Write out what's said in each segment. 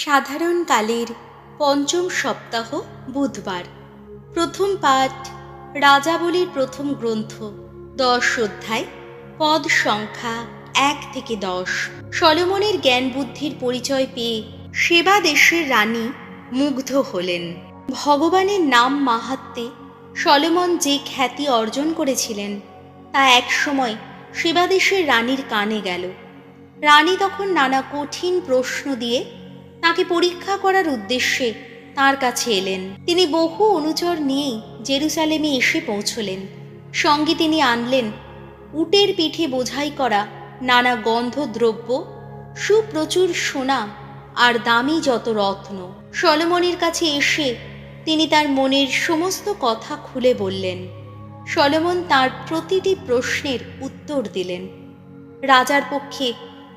সাধারণকালের পঞ্চম সপ্তাহ বুধবার। প্রথম পাঠ রাজাবলীর প্রথম গ্রন্থ 10 অধ্যায়, পদ সংখ্যা 1 থেকে 10। সলোমনের জ্ঞান বুদ্ধির পরিচয় পেয়ে সেবা দেশের রানী মুগ্ধ হলেন। ভগবানের নাম মাহাত্ম্যে সলোমন যে খ্যাতি অর্জন করেছিলেন তা একসময় সেবা দেশের রানীর কানে গেল। রানী তখন নানা কঠিন প্রশ্ন দিয়ে তাকে পরীক্ষা করার উদ্দেশ্যে তার কাছে এলেন। তিনি বহু অনুচর নিয়েই জেরুজালেমে এসে পৌঁছলেন। সঙ্গে তিনি আনলেন উটের পিঠে বোঝাই করা নানা গন্ধদ্রব্য, সুপ্রচুর সোনা আর দামি যত রত্ন। সলোমনের কাছে এসে তিনি তার মনের সমস্ত কথা খুলে বললেন। সলোমন তার প্রতিটি প্রশ্নের উত্তর দিলেন। রাজার পক্ষে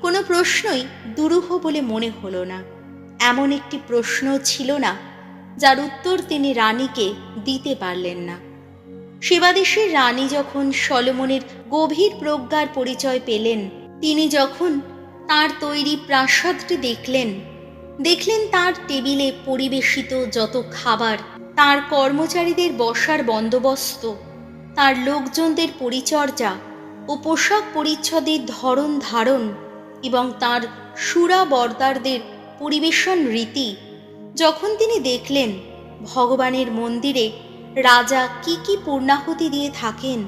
কোনো প্রশ্নই দুরূহ বলে মনে হলো না। এমন একটি প্রশ্ন ছিল না যার উত্তর তিনি রানীকে দিতে পারলেন না। সেবাদেশের রানী যখন সলোমনের গভীর প্রজ্ঞার পরিচয় পেলেন, তিনি যখন তার তৈরি প্রাসাদটি দেখলেন তার টেবিলে পরিবেশিত যত খাবার, তার কর্মচারীদের বসার বন্দোবস্ত, তার লোকজনদের পরিচর্যা ও পোশাক পরিচ্ছদের ধরন ধারণ এবং তার সুরা বর্দারদের পরিবেশন রীতি, যখন তিনি দেখলেন ভগবানের মন্দিরে রাজা কি পূর্ণাহুতি দিয়ে থাকেন,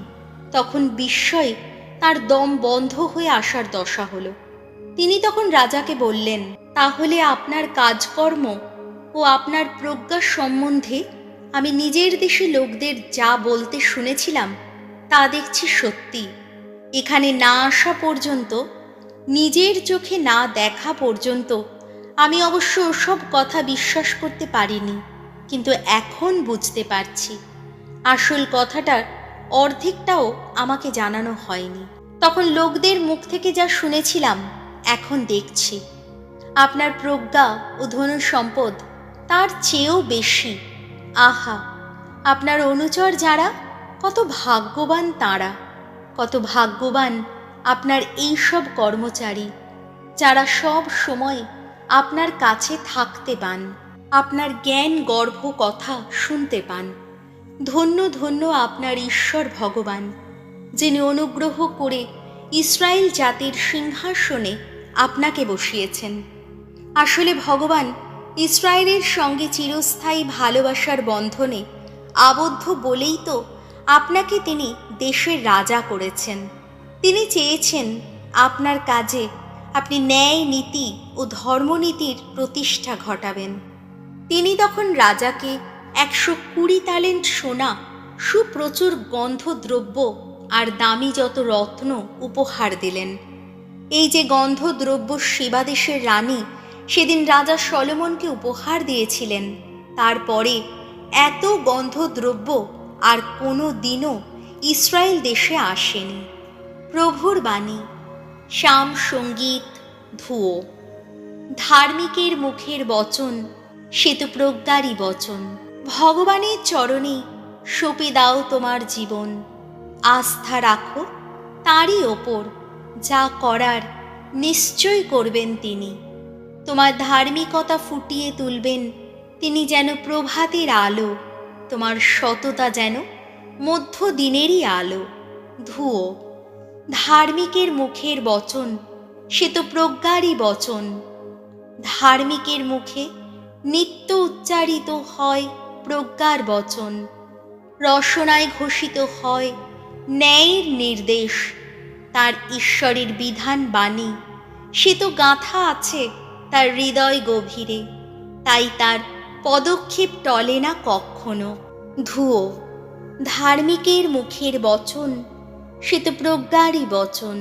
তখন বিস্ময়ে তার দম বন্ধ হয়ে আসার দশা হলো। তিনি তখন রাজাকে বললেন, তাহলে আপনার কাজকর্ম ও আপনার প্রজ্ঞা সম্বন্ধে আমি নিজের দেশে লোকদের যা বলতে শুনেছিলাম তা দেখছি সত্যি। এখানে না আসা পর্যন্ত, নিজের চোখে না দেখা পর্যন্ত আমি অবশ্য ওসব কথা বিশ্বাস করতে পারিনি, কিন্তু এখন বুঝতে পারছি আসল কথাটার অর্ধেকটাও আমাকে জানানো হয়নি। তখন লোকদের মুখ থেকে যা শুনেছিলাম এখন দেখছি। আপনার প্রজ্ঞা ও ধন সম্পদ তার চেয়েও বেশি। আহা, আপনার অনুচর যারা, কত ভাগ্যবান তাঁরা, কত ভাগ্যবান আপনার এই সব কর্মচারী যারা সব সময় আপনার কাছে থাকতে পান, আপনার জ্ঞান গর্ভ কথা শুনতে পান। ধন্য ধন্য আপনার ঈশ্বর ভগবান, যিনি অনুগ্রহ করে ইসরায়েল জাতির সিংহাসনে আপনাকে বসিয়েছেন। আসলে ভগবান ইসরায়েলের সঙ্গে চিরস্থায়ী ভালোবাসার বন্ধনে আবদ্ধ বলেই তো আপনাকে তিনি দেশের রাজা করেছেন। তিনি চেয়েছেন আপনার কাজে আপনি ন্যায় নীতি ও ধর্মনীতির প্রতিষ্ঠা ঘটাবেন। তিনি তখন রাজাকে 120 তালেন্ট সোনা, সুপ্রচুর গন্ধদ্রব্য আর দামি যত রত্ন উপহার দিলেন। এই যে গন্ধদ্রব্য সেবাদেশের রানী সেদিন রাজা সলোমনকে উপহার দিয়েছিলেন, তারপরে এত গন্ধদ্রব্য আর কোনো দিনও ইসরায়েল দেশে আসেনি। প্রভুর বাণী। শ্যাম সঙ্গীত ধুয়ো। ধার্মিকের মুখের বচন সে তো প্রজ্ঞারই বচন। ভগবানের চরণে সঁপে দাও তোমার জীবন। আস্থা রাখো তাঁরই ওপর, যা করার নিশ্চয় করবেন তিনি। তোমার ধার্মিকতা ফুটিয়ে তুলবেন তিনি যেন প্রভাতের আলো, তোমার সততা যেন মধ্য দিনেরই আলো। ধুয়ো। ধার্মিকের মুখের বচন সে তো প্রজ্ঞারই বচন। ধার্মিকের মুখে নিত্য উচ্চারিত হয় প্রজ্ঞার বচন। রসনায় ঘোষিত হয় ন্যায়ের নির্দেশ। তার ঈশ্বরের বিধান বাণী সে তো গাঁথা আছে তার হৃদয় গভীরে, তাই তার পদক্ষেপ টলে না কখনো। ধুয়ো। ধার্মিকের মুখের বচন সে তো প্রজ্ঞারই বচন।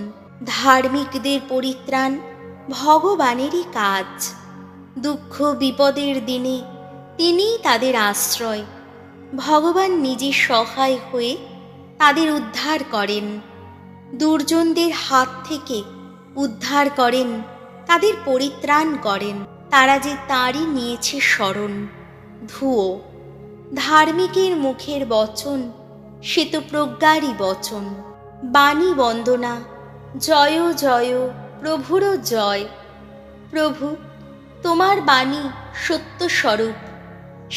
ধার্মিকদের পরিত্রাণ ভগবানেরই কাজ। দুঃখ বিপদের দিনে তিনিই তাদের আশ্রয়। ভগবান নিজে সহায় হয়ে তাদের উদ্ধার করেন। দুর্জনদের হাত থেকে উদ্ধার করেন, তাদের পরিত্রাণ করেন, তারা যে তাঁরই নিয়েছে শরণ। ধুয়ো। ধার্মিকের মুখের বচন সে তো প্রজ্ঞারই বচন। বাণী বন্দনা। জয় জয় প্রভুর জয়। প্রভু, তোমার বাণী সত্য স্বরূপ,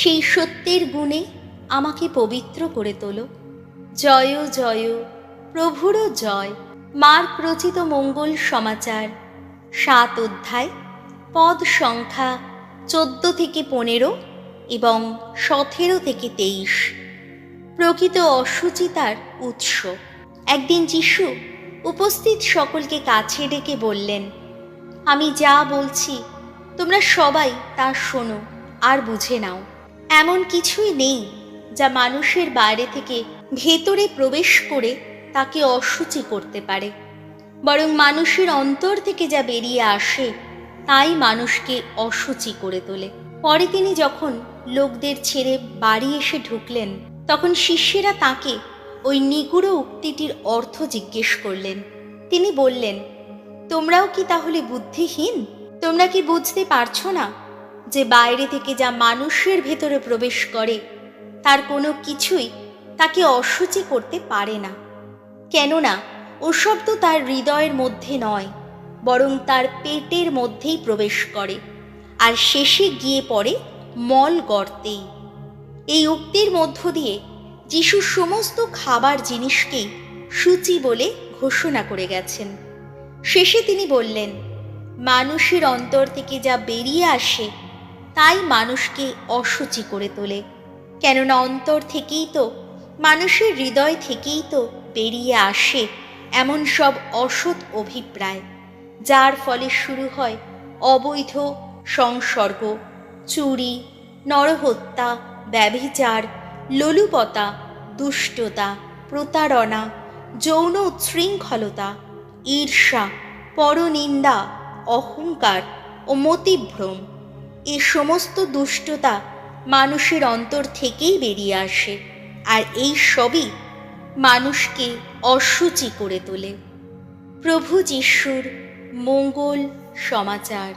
সেই সত্যের গুণে আমাকে পবিত্র করে তোলো। জয় জয়, প্রভুরও জয়। মার প্রচিত মঙ্গল সমাচার, 7 অধ্যায়, পদ সংখ্যা 14 থেকে 15 এবং 17 থেকে 23। প্রকৃত অশুচিতার উৎস। একদিন যিশু উপস্থিত সকলকে কাছে ডেকে বললেন, আমি যা বলছি তোমরা সবাই তা শোনো আর বুঝে নাও। এমন কিছুই নেই যা মানুষের বাইরে থেকে ভেতরে প্রবেশ করে তাকে অশুচি করতে পারে, বরং মানুষের অন্তর থেকে যা বেরিয়ে আসে তাই মানুষকে অশুচি করে তোলে। পরে তিনি যখন লোকদের ছেড়ে বাড়ি এসে ঢুকলেন, তখন শিষ্যেরা তাকে ওই নিগূঢ় উক্তিটির অর্থ জিজ্ঞেস করলেন। তিনি বললেন, তোমরাও কি তাহলে বুদ্ধিহীন? তোমরা কি বুঝতে পারছো না যে বাইরে থেকে যা মানুষের ভেতরে প্রবেশ করে তার কোনো কিছুই তাকে অশুচি করতে পারে না? কেননা ওসব তো তার হৃদয়ের মধ্যে নয়, বরং তার পেটের মধ্যেই প্রবেশ করে আর শেষে গিয়ে পড়ে মল গর্তেই। এই উক্তির মধ্য দিয়ে যিশু সমস্ত খাবার জিনিসকেই সূচি বলে ঘোষণা করে গেছেন। শেষে তিনি বললেন, মানুষের অন্তর থেকে যা বেরিয়ে আসে তাই মানুষকে অশুচি করে তোলে, কেননা অন্তর থেকেই তো, মানুষের হৃদয় থেকেই তো বেরিয়ে আসে এমন সব অসৎ অভিপ্রায়, যার ফলে শুরু হয় অবৈধ সংসর্গ, চুরি, নরহত্যা, ব্যভিচার, লোলুপতা, দুষ্টতা, প্রতারণা, যৌন উচ্ছৃঙ্খলতা, ঈর্ষা, পরনিন্দা, অহংকার ও মতিভ্রম। এ সমস্ত দুষ্টতা মানুষের অন্তর থেকেই বেরিয়ে আসে, আর এই সবই মানুষকে অশুচি করে তোলে। প্রভু যিশুর মঙ্গল সমাচার।